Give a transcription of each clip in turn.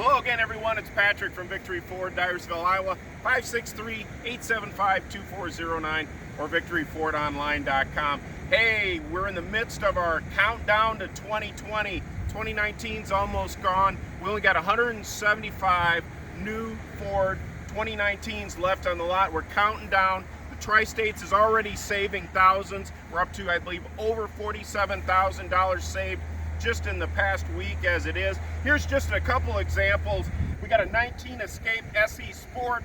Hello again, everyone. It's Patrick from Victory Ford, Dyersville, Iowa. 563-875-2409 or victoryfordonline.com. Hey, we're in the midst of our countdown to 2020. 2019's almost gone. We only got 175 new Ford 2019s left on the lot. We're counting down. The Tri-States is already saving thousands. We're up to, I believe, over $47,000 saved just in the past week as it is. Here's just a couple examples. We got a 19 Escape SE Sport,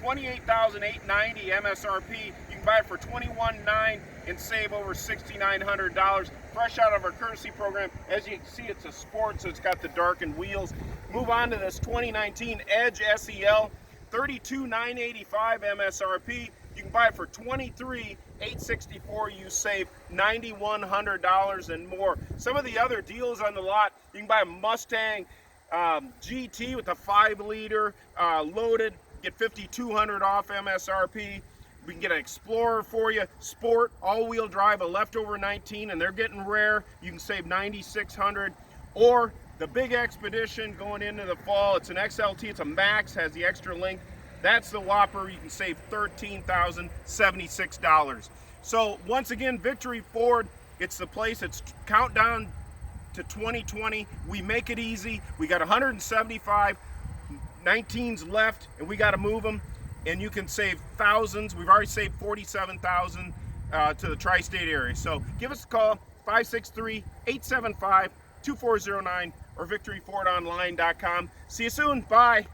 $28,890 MSRP. You can buy it for $21,900 and save over $6,900. Fresh out of our courtesy program. As you can see, it's a Sport, so it's got the darkened wheels. Move on to this 2019 Edge SEL, $32,985 MSRP. You can buy it for $23,864. You save $9,100 and more. Some of the other deals on the lot, you can buy a Mustang GT with a 5-liter loaded, get $5,200 off MSRP. We can get an Explorer for you, Sport, all-wheel drive, a leftover 19, and they're getting rare. You can save $9,600. Or the big Expedition going into the fall. It's an XLT, it's a Max, has the extra length. That's the whopper. You can save $13,076. So once again, Victory Ford, it's the place. It's countdown to 2020. We make it easy. We got 175 19s left, and we got to move them. And you can save thousands. We've already saved $47,000 to the tri-state area. So give us a call, 563-875-2409 or victoryfordonline.com. See you soon. Bye.